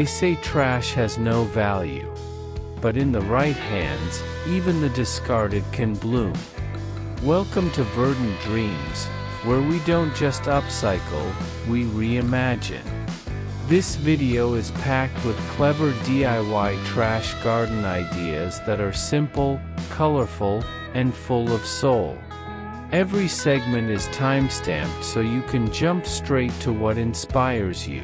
They say trash has no value. But in the right hands, even the discarded can bloom. Welcome to Verdant Dreams, where we don't just upcycle, we reimagine. This video is packed with clever DIY trash garden ideas that are simple, colorful, and full of soul. Every segment is time-stamped so you can jump straight to what inspires you.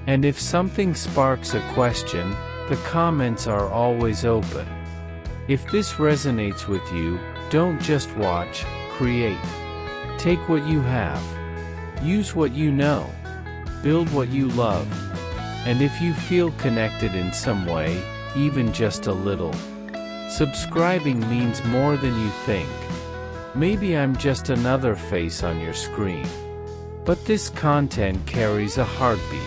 And if something sparks a question, the comments are always open. If this resonates with you, don't just watch, create. Take what you have. Use what you know. Build what you love. And if you feel connected in some way, even just a little, subscribing means more than you think. Maybe I'm just another face on your screen. But this content carries a heartbeat.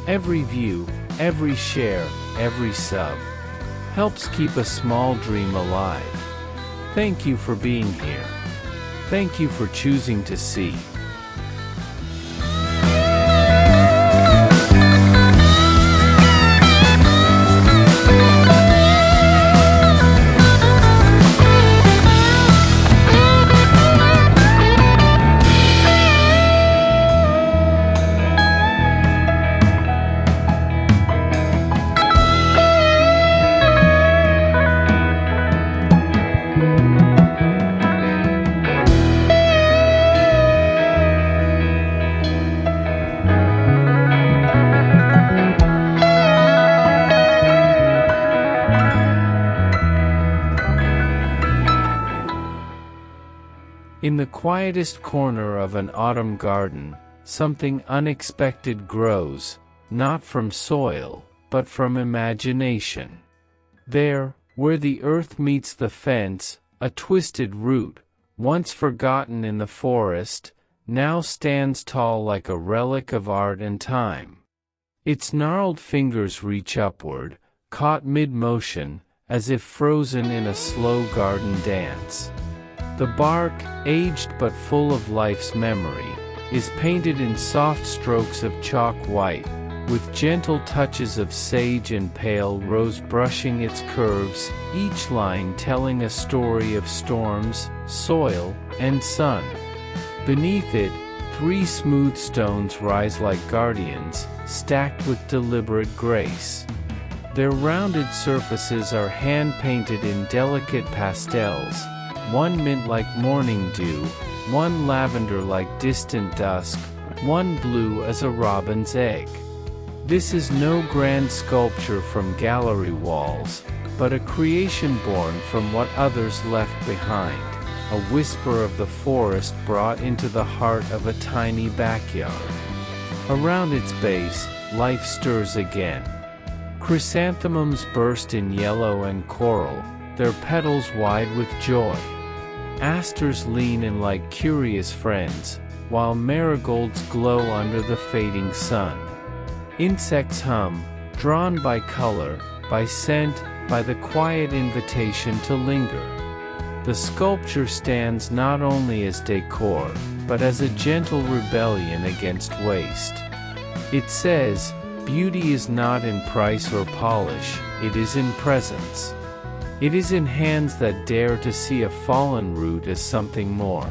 Every view, every share, every sub helps keep a small dream alive. Thank you for being here. Thank you for choosing to see. In the quietest corner of an autumn garden, something unexpected grows, not from soil, but from imagination. There, where the earth meets the fence, a twisted root, once forgotten in the forest, now stands tall like a relic of art and time. Its gnarled fingers reach upward, caught mid-motion, as if frozen in a slow garden dance. The bark, aged but full of life's memory, is painted in soft strokes of chalk white, with gentle touches of sage and pale rose brushing its curves, each line telling a story of storms, soil, and sun. Beneath it, 3 smooth stones rise like guardians, stacked with deliberate grace. Their rounded surfaces are hand-painted in delicate pastels, one mint like morning dew, one lavender like distant dusk, one blue as a robin's egg. This is no grand sculpture from gallery walls, but a creation born from what others left behind, a whisper of the forest brought into the heart of a tiny backyard. Around its base, life stirs again. Chrysanthemums burst in yellow and coral, their petals wide with joy. Asters lean in like curious friends, while marigolds glow under the fading sun. Insects hum, drawn by color, by scent, by the quiet invitation to linger. The sculpture stands not only as decor, but as a gentle rebellion against waste. It says, "Beauty is not in price or polish, it is in presence." It is in hands that dare to see a fallen root as something more.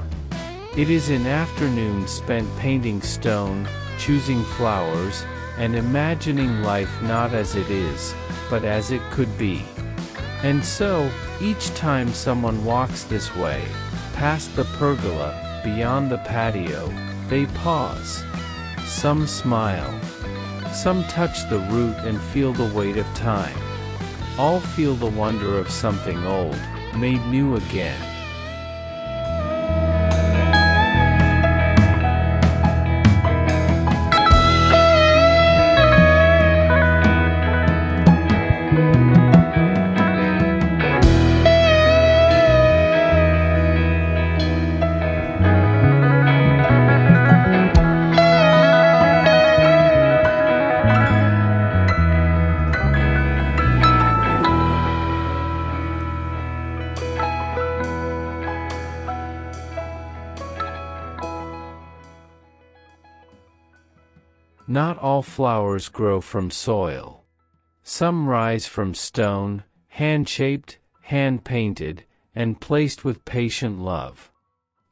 It is in afternoons spent painting stone, choosing flowers, and imagining life not as it is, but as it could be. And so, each time someone walks this way, past the pergola, beyond the patio, they pause. Some smile. Some touch the root and feel the weight of time. All feel the wonder of something old, made new again. Not all flowers grow from soil. Some rise from stone, hand-shaped, hand-painted, and placed with patient love.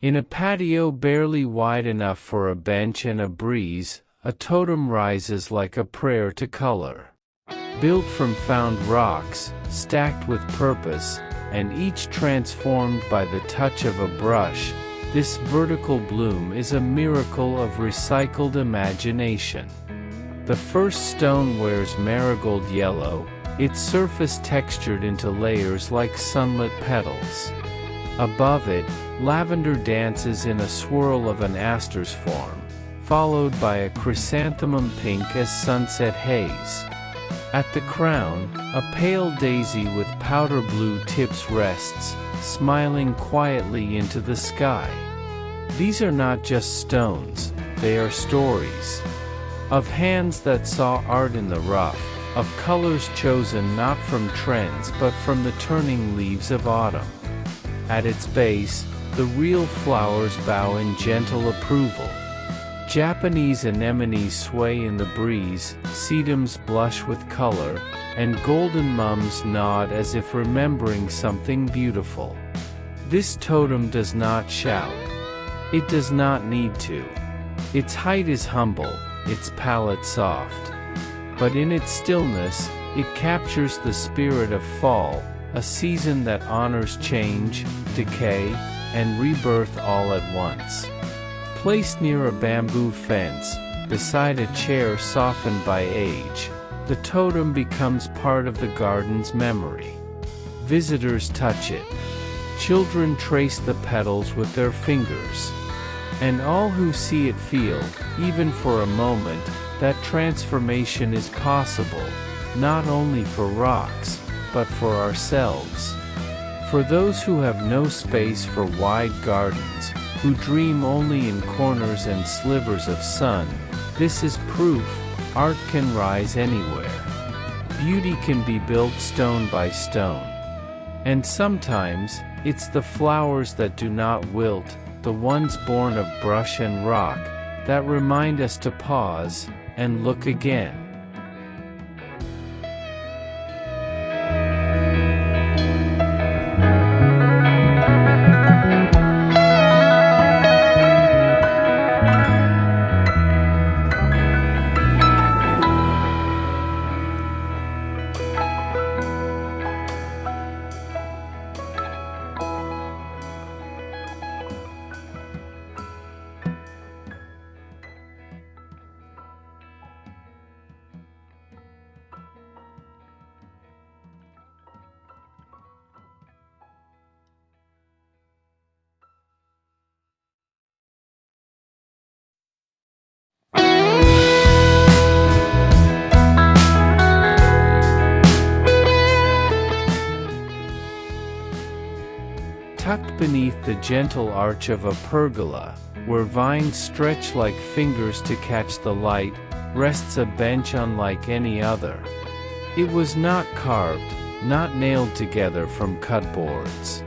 In a patio barely wide enough for a bench and a breeze, a totem rises like a prayer to color. Built from found rocks, stacked with purpose, and each transformed by the touch of a brush, this vertical bloom is a miracle of recycled imagination. The first stone wears marigold yellow, its surface textured into layers like sunlit petals. Above it, lavender dances in a swirl of an aster's form, followed by a chrysanthemum pink as sunset haze. At the crown, a pale daisy with powder blue tips rests, smiling quietly into the sky. These are not just stones, they are stories. Of hands that saw art in the rough, of colors chosen not from trends but from the turning leaves of autumn. At its base, the real flowers bow in gentle approval. Japanese anemones sway in the breeze, sedums blush with color, and golden mums nod as if remembering something beautiful. This totem does not shout. It does not need to. Its height is humble, its palette soft. But in its stillness, it captures the spirit of fall, a season that honors change, decay, and rebirth all at once. Placed near a bamboo fence, beside a chair softened by age, the totem becomes part of the garden's memory. Visitors touch it. Children trace the petals with their fingers. And all who see it feel, even for a moment, that transformation is possible, not only for rocks, but for ourselves. For those who have no space for wide gardens, who dream only in corners and slivers of sun, this is proof art can rise anywhere. Beauty can be built stone by stone. And sometimes, it's the flowers that do not wilt, the ones born of brush and rock, that remind us to pause and look again. Tucked beneath the gentle arch of a pergola, where vines stretch like fingers to catch the light, rests a bench unlike any other. It was not carved, not nailed together from cutboards.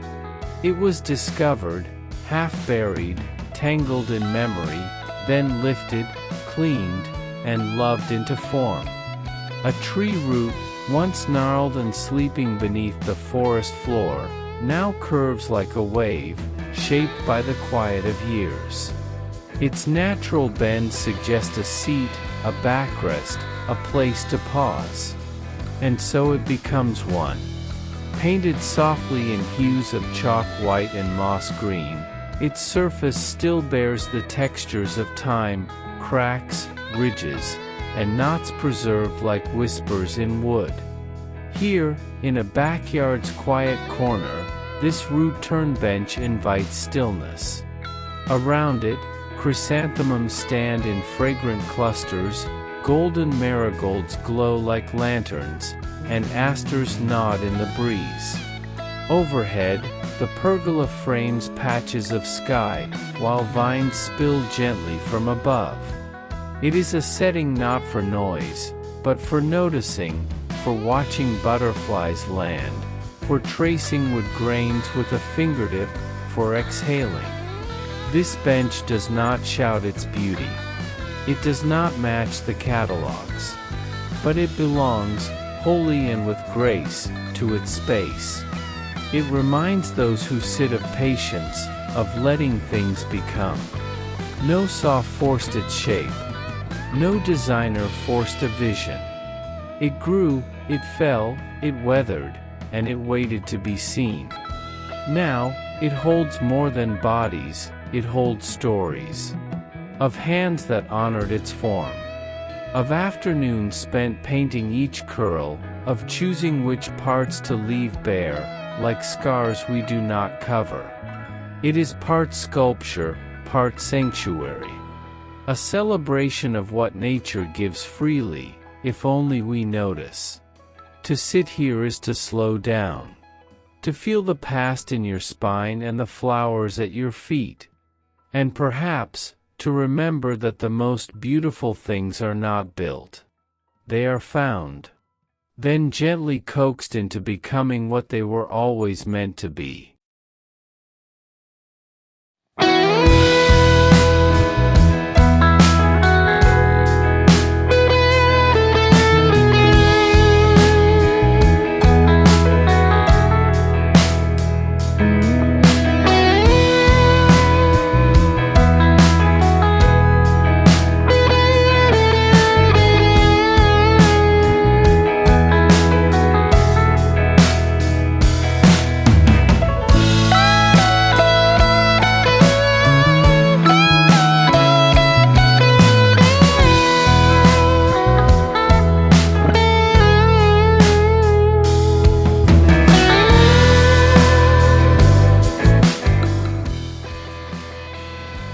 It was discovered, half buried, tangled in memory, then lifted, cleaned, and loved into form. A tree root, once gnarled and sleeping beneath the forest floor, now curves like a wave, shaped by the quiet of years. Its natural bends suggest a seat, a backrest, a place to pause. And so it becomes one. Painted softly in hues of chalk white and moss green, its surface still bears the textures of time, cracks, ridges, and knots preserved like whispers in wood. Here, in a backyard's quiet corner, this root-turned bench invites stillness. Around it, chrysanthemums stand in fragrant clusters, golden marigolds glow like lanterns, and asters nod in the breeze. Overhead, the pergola frames patches of sky, while vines spill gently from above. It is a setting not for noise, but for noticing, for watching butterflies land, for tracing wood grains with a fingertip, for exhaling. This bench does not shout its beauty. It does not match the catalogs. But it belongs, wholly and with grace, to its space. It reminds those who sit of patience, of letting things become. No saw forced its shape. No designer forced a vision. It grew, it fell, it weathered, and it waited to be seen. Now, it holds more than bodies, it holds stories. Of hands that honored its form. Of afternoons spent painting each curl, of choosing which parts to leave bare, like scars we do not cover. It is part sculpture, part sanctuary. A celebration of what nature gives freely, if only we notice. To sit here is to slow down. To feel the past in your spine and the flowers at your feet. And perhaps, to remember that the most beautiful things are not built. They are found. Then gently coaxed into becoming what they were always meant to be.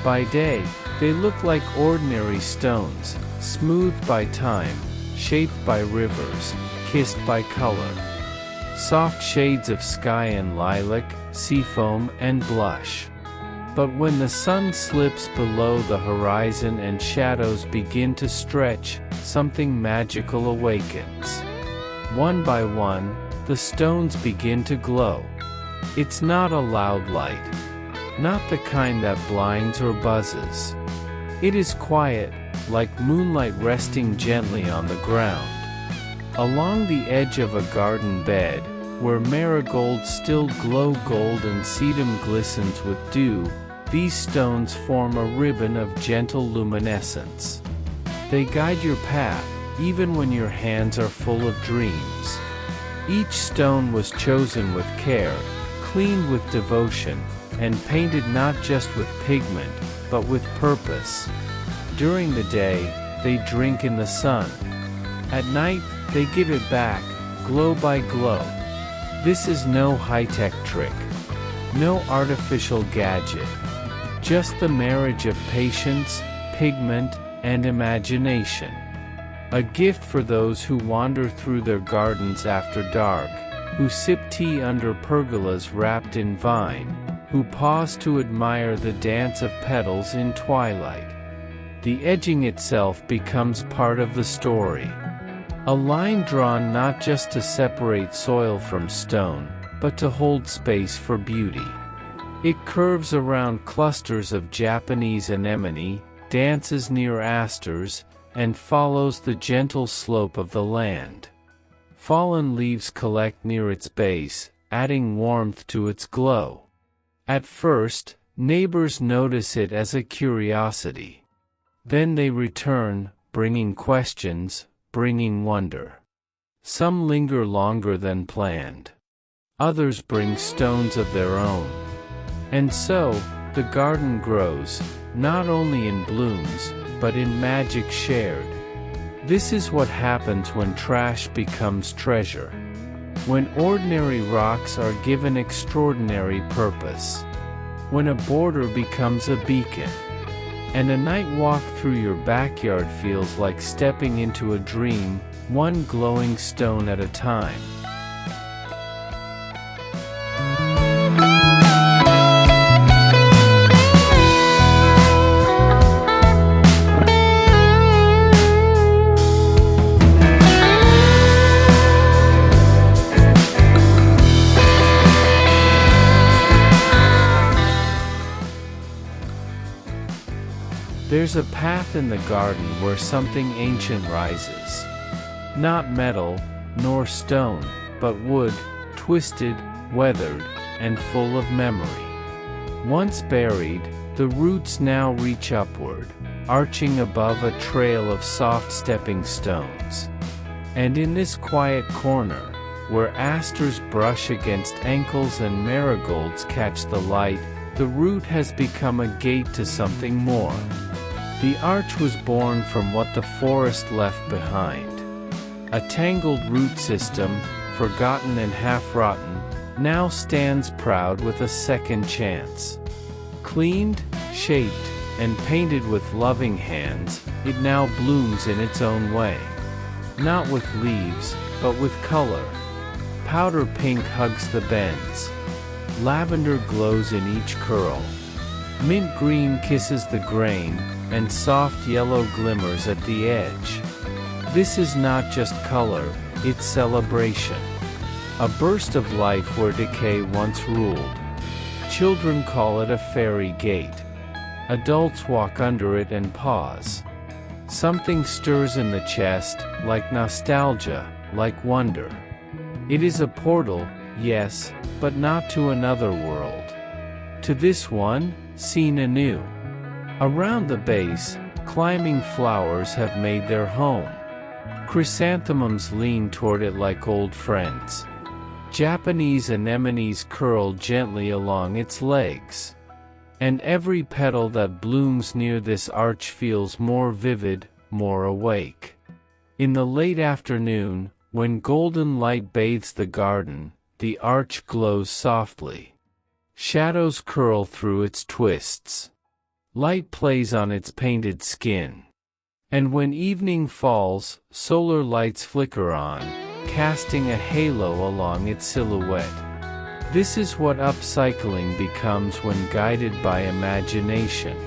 By day, they look like ordinary stones, smoothed by time, shaped by rivers, kissed by color. Soft shades of sky and lilac, seafoam and blush. But when the sun slips below the horizon and shadows begin to stretch, something magical awakens. One by one, the stones begin to glow. It's not a loud light. Not the kind that blinds or buzzes. It is quiet, like moonlight resting gently on the ground. Along the edge of a garden bed, where marigolds still glow gold and sedum glistens with dew, these stones form a ribbon of gentle luminescence. They guide your path, even when your hands are full of dreams. Each stone was chosen with care, cleaned with devotion, and painted not just with pigment, but with purpose. During the day, they drink in the sun. At night, they give it back, glow by glow. This is no high-tech trick. No artificial gadget. Just the marriage of patience, pigment, and imagination. A gift for those who wander through their gardens after dark, who sip tea under pergolas wrapped in vine, who pause to admire the dance of petals in twilight. The edging itself becomes part of the story. A line drawn not just to separate soil from stone, but to hold space for beauty. It curves around clusters of Japanese anemone, dances near asters, and follows the gentle slope of the land. Fallen leaves collect near its base, adding warmth to its glow. At first, neighbors notice it as a curiosity. Then they return, bringing questions, bringing wonder. Some linger longer than planned. Others bring stones of their own. And so, the garden grows, not only in blooms, but in magic shared. This is what happens when trash becomes treasure. When ordinary rocks are given extraordinary purpose. When a border becomes a beacon. And a night walk through your backyard feels like stepping into a dream, one glowing stone at a time. There's a path in the garden where something ancient rises. Not metal, nor stone, but wood, twisted, weathered, and full of memory. Once buried, the roots now reach upward, arching above a trail of soft stepping stones. And in this quiet corner, where asters brush against ankles and marigolds catch the light, the root has become a gate to something more. The arch was born from what the forest left behind. A tangled root system, forgotten and half-rotten, now stands proud with a second chance. Cleaned, shaped, and painted with loving hands, it now blooms in its own way. Not with leaves, but with color. Powder pink hugs the bends. Lavender glows in each curl. Mint green kisses the grain, and soft yellow glimmers at the edge. This is not just color, it's celebration. A burst of life where decay once ruled. Children call it a fairy gate. Adults walk under it and pause. Something stirs in the chest, like nostalgia, like wonder. It is a portal, yes, but not to another world. To this one, seen anew. Around the base, climbing flowers have made their home. Chrysanthemums lean toward it like old friends. Japanese anemones curl gently along its legs. And every petal that blooms near this arch feels more vivid, more awake. In the late afternoon, when golden light bathes the garden, the arch glows softly. Shadows curl through its twists. Light plays on its painted skin. And when evening falls, solar lights flicker on, casting a halo along its silhouette. This is what upcycling becomes when guided by imagination.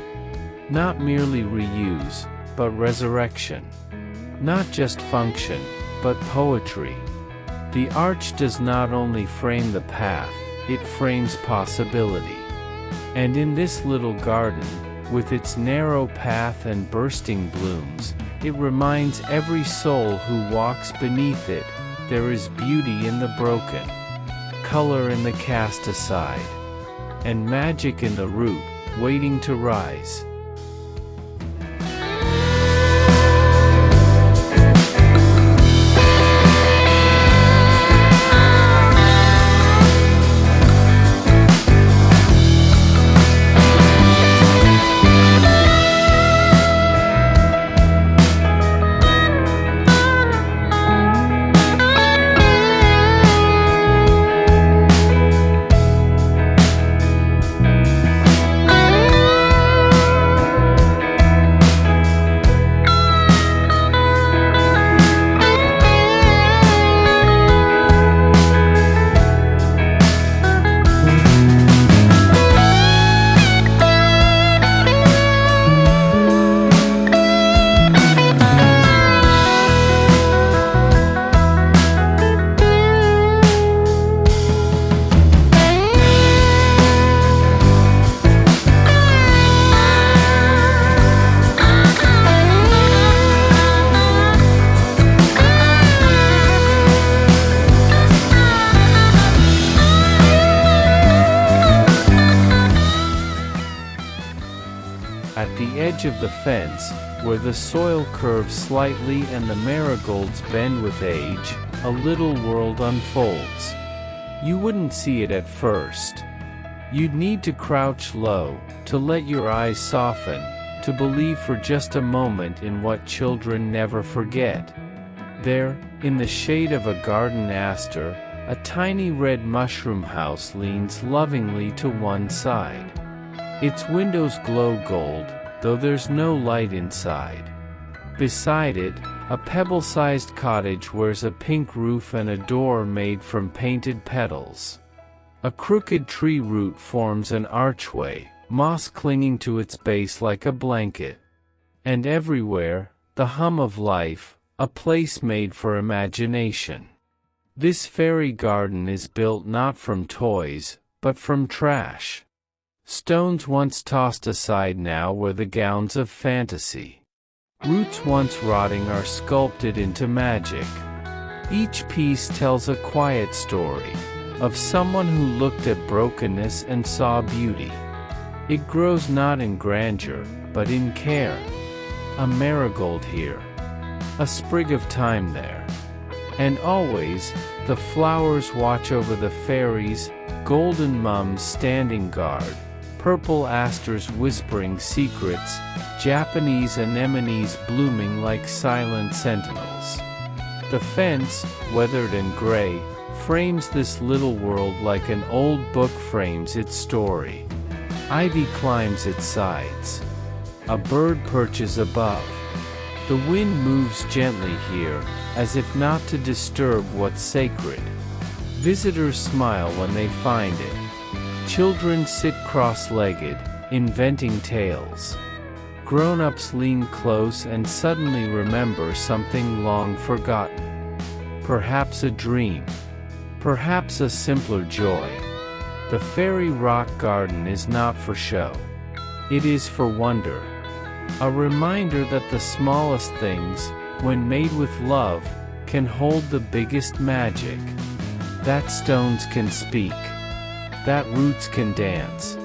Not merely reuse, but resurrection. Not just function, but poetry. The arch does not only frame the path, it frames possibility. And in this little garden, with its narrow path and bursting blooms, it reminds every soul who walks beneath it, there is beauty in the broken, color in the cast aside, and magic in the root, waiting to rise. At the edge of the fence, where the soil curves slightly and the marigolds bend with age, a little world unfolds. You wouldn't see it at first. You'd need to crouch low, to let your eyes soften, to believe for just a moment in what children never forget. There, in the shade of a garden aster, a tiny red mushroom house leans lovingly to one side. Its windows glow gold, though there's no light inside. Beside it, a pebble-sized cottage wears a pink roof and a door made from painted petals. A crooked tree root forms an archway, moss clinging to its base like a blanket. And everywhere, the hum of life, a place made for imagination. This fairy garden is built not from toys, but from trash. Stones once tossed aside now wear the gowns of fantasy. Roots once rotting are sculpted into magic. Each piece tells a quiet story of someone who looked at brokenness and saw beauty. It grows not in grandeur, but in care. A marigold here, a sprig of thyme there. And always, the flowers watch over the fairies, golden mums standing guard, purple asters whispering secrets, Japanese anemones blooming like silent sentinels. The fence, weathered and gray, frames this little world like an old book frames its story. Ivy climbs its sides. A bird perches above. The wind moves gently here, as if not to disturb what's sacred. Visitors smile when they find it. Children sit cross-legged, inventing tales. Grown-ups lean close and suddenly remember something long forgotten. Perhaps a dream. Perhaps a simpler joy. The fairy rock garden is not for show. It is for wonder. A reminder that the smallest things, when made with love, can hold the biggest magic. That stones can speak. That roots can dance.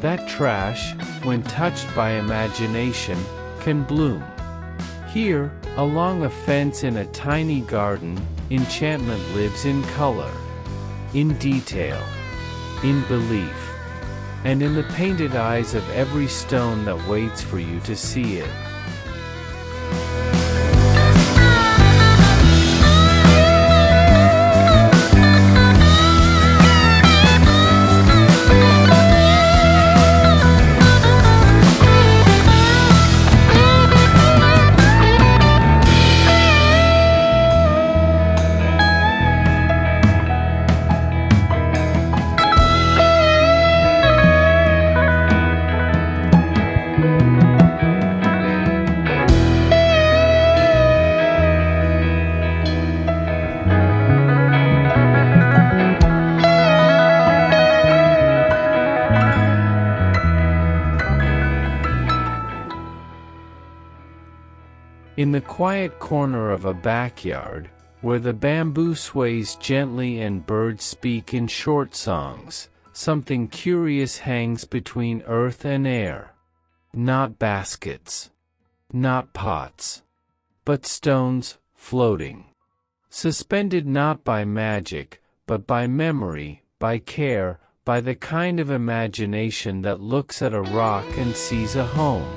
That trash, when touched by imagination, can bloom. Here, along a fence in a tiny garden, enchantment lives in color, in detail, in belief, and in the painted eyes of every stone that waits for you to see it. In the quiet corner of a backyard, where the bamboo sways gently and birds speak in short songs, something curious hangs between earth and air. Not baskets. Not pots. But stones, floating. Suspended not by magic, but by memory, by care, by the kind of imagination that looks at a rock and sees a home.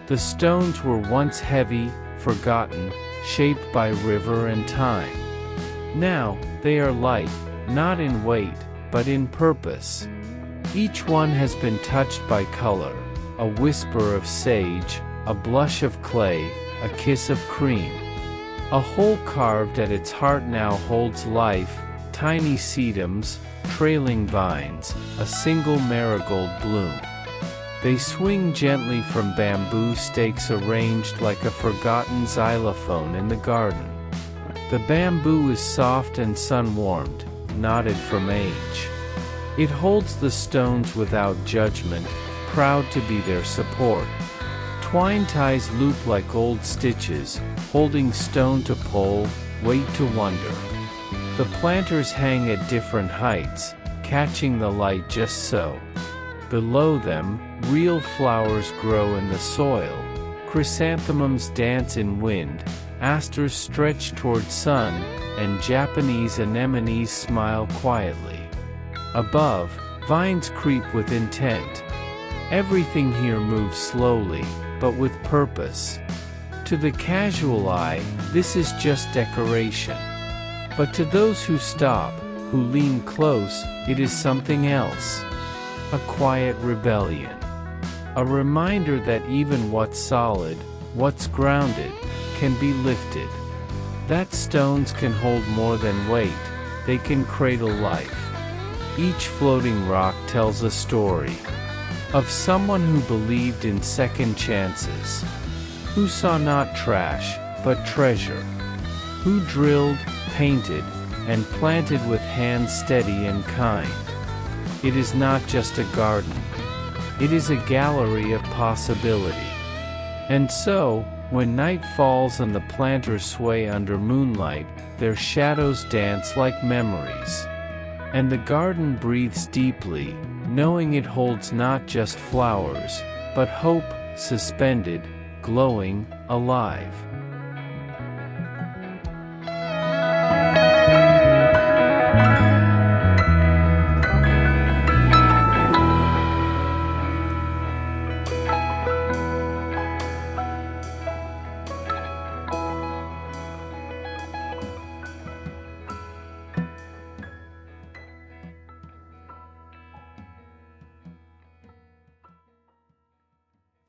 The stones were once heavy, forgotten, shaped by river and time. Now, they are light, not in weight, but in purpose. Each one has been touched by color, a whisper of sage, a blush of clay, a kiss of cream. A hole carved at its heart now holds life, tiny sedums, trailing vines, a single marigold bloom. They swing gently from bamboo stakes arranged like a forgotten xylophone in the garden. The bamboo is soft and sun-warmed, knotted from age. It holds the stones without judgment, proud to be their support. Twine ties loop like old stitches, holding stone to pole, weight to wonder. The planters hang at different heights, catching the light just so. Below them, real flowers grow in the soil. Chrysanthemums dance in wind, asters stretch toward sun, and Japanese anemones smile quietly. Above, vines creep with intent. Everything here moves slowly, but with purpose. To the casual eye, this is just decoration. But to those who stop, who lean close, it is something else. A quiet rebellion. A reminder that even what's solid, what's grounded, can be lifted. That stones can hold more than weight, they can cradle life. Each floating rock tells a story. Of someone who believed in second chances. Who saw not trash, but treasure. Who drilled, painted, and planted with hands steady and kind. It is not just a garden. It is a gallery of possibility. And so, when night falls and the planters sway under moonlight, their shadows dance like memories. And the garden breathes deeply, knowing it holds not just flowers, but hope, suspended, glowing, alive.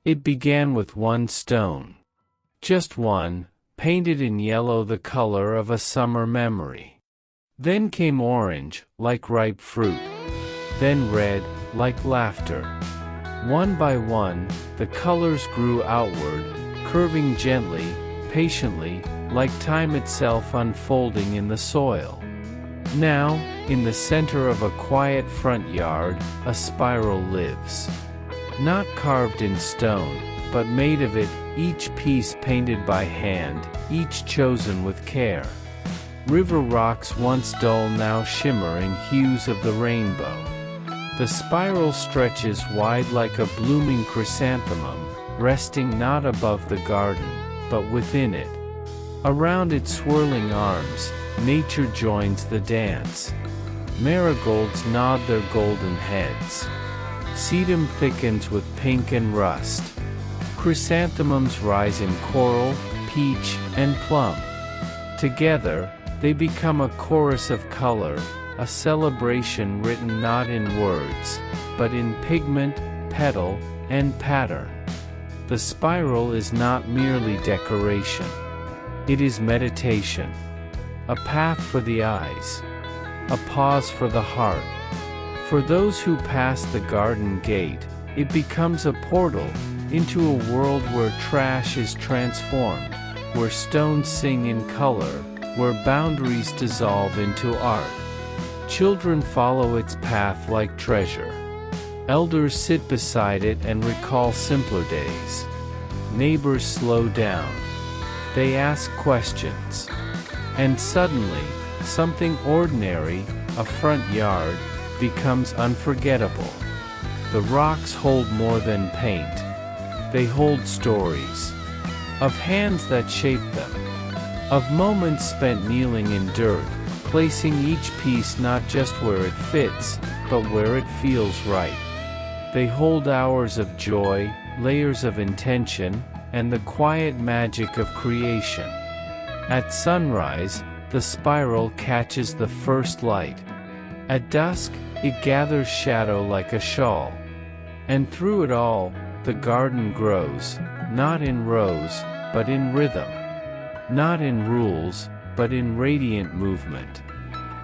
It began with one stone. Just one, painted in yellow, the color of a summer memory. Then came orange, like ripe fruit. Then red, like laughter. One by one, the colors grew outward, curving gently, patiently, like time itself unfolding in the soil. Now, in the center of a quiet front yard, a spiral lives. Not carved in stone, but made of it, each piece painted by hand, each chosen with care. River rocks once dull now shimmer in hues of the rainbow. The spiral stretches wide like a blooming chrysanthemum, resting not above the garden, but within it. Around its swirling arms, nature joins the dance. Marigolds nod their golden heads. Sedum thickens with pink and rust. Chrysanthemums rise in coral, peach, and plum. Together, they become a chorus of color, a celebration written not in words, but in pigment, petal, and pattern. The spiral is not merely decoration. It is meditation. A path for the eyes. A pause for the heart. For those who pass the garden gate, it becomes a portal into a world where trash is transformed, where stones sing in color, where boundaries dissolve into art. Children follow its path like treasure. Elders sit beside it and recall simpler days. Neighbors slow down. They ask questions. And suddenly, something ordinary, a front yard, becomes unforgettable. The rocks hold more than paint. They hold stories. Of hands that shaped them. Of moments spent kneeling in dirt, placing each piece not just where it fits, but where it feels right. They hold hours of joy, layers of intention, and the quiet magic of creation. At sunrise, the spiral catches the first light. At dusk, it gathers shadow like a shawl. And through it all, the garden grows, not in rows, but in rhythm. Not in rules, but in radiant movement.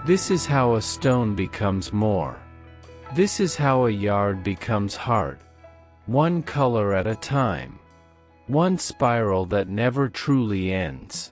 This is how a stone becomes more. This is how a yard becomes heart. One color at a time. One spiral that never truly ends.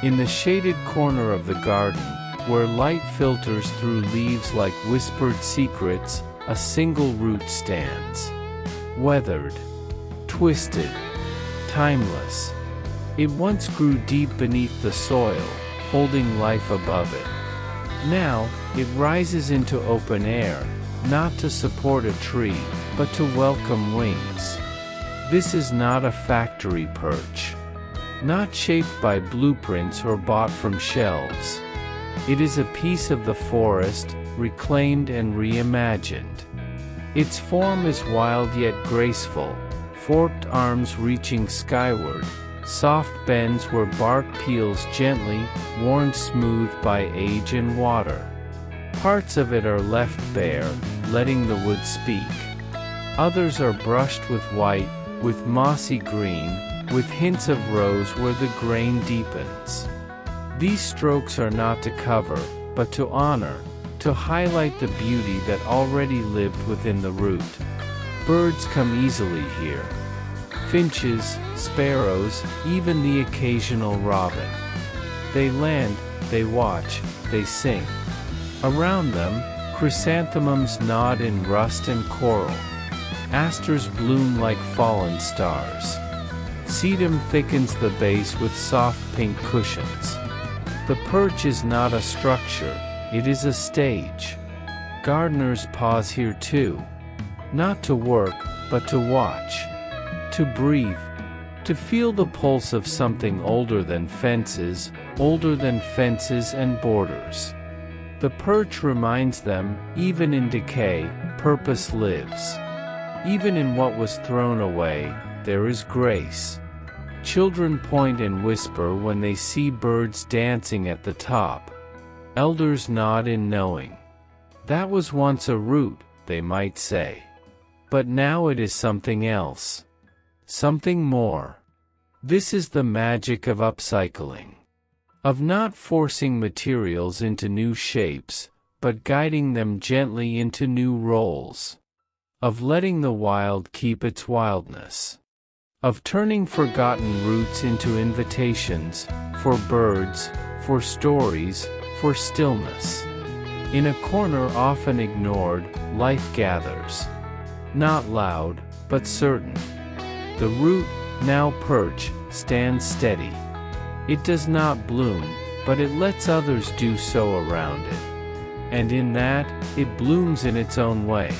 In the shaded corner of the garden, where light filters through leaves like whispered secrets, a single root stands. Weathered, twisted, timeless. It once grew deep beneath the soil, holding life above it. Now, it rises into open air, not to support a tree, but to welcome wings. This is not a factory perch. Not shaped by blueprints or bought from shelves. It is a piece of the forest, reclaimed and reimagined. Its form is wild yet graceful, forked arms reaching skyward, soft bends where bark peels gently, worn smooth by age and water. Parts of it are left bare, letting the wood speak. Others are brushed with white, with mossy green, with hints of rose where the grain deepens. These strokes are not to cover, but to honor, to highlight the beauty that already lived within the root. Birds come easily here. Finches, sparrows, even the occasional robin. They land, they watch, they sing. Around them, chrysanthemums nod in rust and coral. Asters bloom like fallen stars. Sedum thickens the base with soft pink cushions. The perch is not a structure, it is a stage. Gardeners pause here too. Not to work, but to watch. To breathe. To feel the pulse of something older than fences and borders. The perch reminds them, even in decay, purpose lives. Even in what was thrown away, there is grace. Children point and whisper when they see birds dancing at the top. Elders nod in knowing. That was once a root, they might say. But now it is something else. Something more. This is the magic of upcycling. Of not forcing materials into new shapes, but guiding them gently into new roles. Of letting the wild keep its wildness. Of turning forgotten roots into invitations, for birds, for stories, for stillness. In a corner often ignored, life gathers. Not loud, but certain. The root, now perch, stands steady. It does not bloom, but it lets others do so around it. And in that, it blooms in its own way.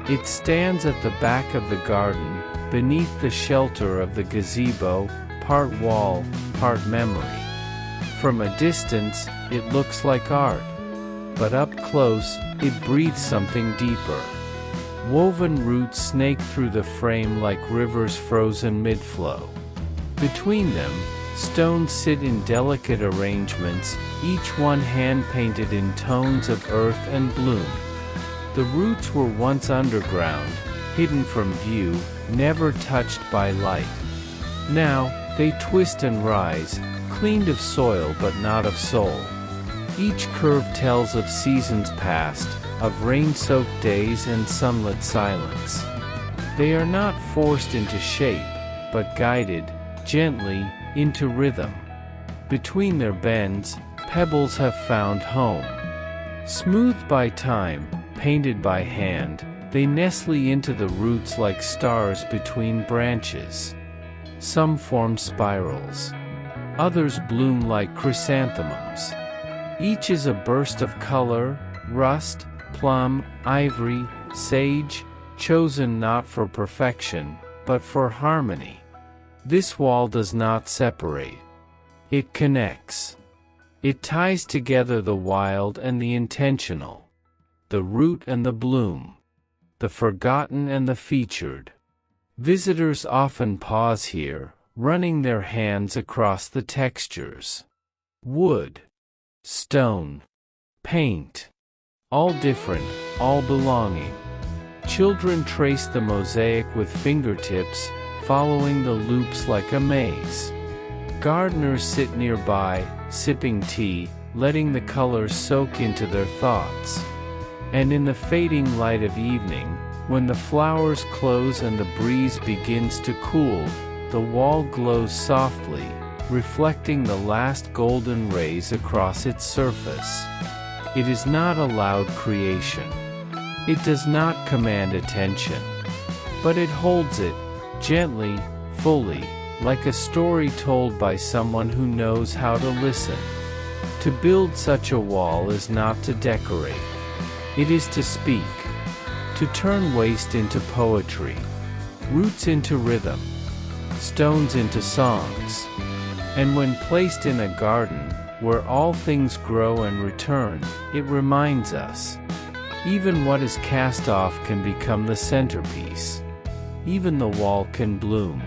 It stands at the back of the garden, beneath the shelter of the gazebo, part wall, part memory. From a distance, it looks like art. But up close, it breathes something deeper. Woven roots snake through the frame like rivers frozen mid-flow. Between them, stones sit in delicate arrangements, each one hand-painted in tones of earth and bloom. The roots were once underground, hidden from view, never touched by light. Now, they twist and rise, cleaned of soil but not of soul. Each curve tells of seasons past, of rain-soaked days and sunlit silence. They are not forced into shape, but guided, gently, into rhythm. Between their bends, pebbles have found home. Smoothed by time, painted by hand, they nestle into the roots like stars between branches. Some form spirals. Others bloom like chrysanthemums. Each is a burst of color, rust, plum, ivory, sage, chosen not for perfection, but for harmony. This wall does not separate. It connects. It ties together the wild and the intentional. The root and the bloom. The forgotten and the featured. Visitors often pause here, running their hands across the textures. Wood. Stone. Paint. All different, all belonging. Children trace the mosaic with fingertips, following the loops like a maze. Gardeners sit nearby, sipping tea, letting the colors soak into their thoughts. And in the fading light of evening, when the flowers close and the breeze begins to cool, the wall glows softly, reflecting the last golden rays across its surface. It is not a loud creation. It does not command attention. But it holds it, gently, fully, like a story told by someone who knows how to listen. To build such a wall is not to decorate. It is to speak. To turn waste into poetry. Roots into rhythm. Stones into songs. And when placed in a garden, where all things grow and return, it reminds us. Even what is cast off can become the centerpiece. Even the wall can bloom.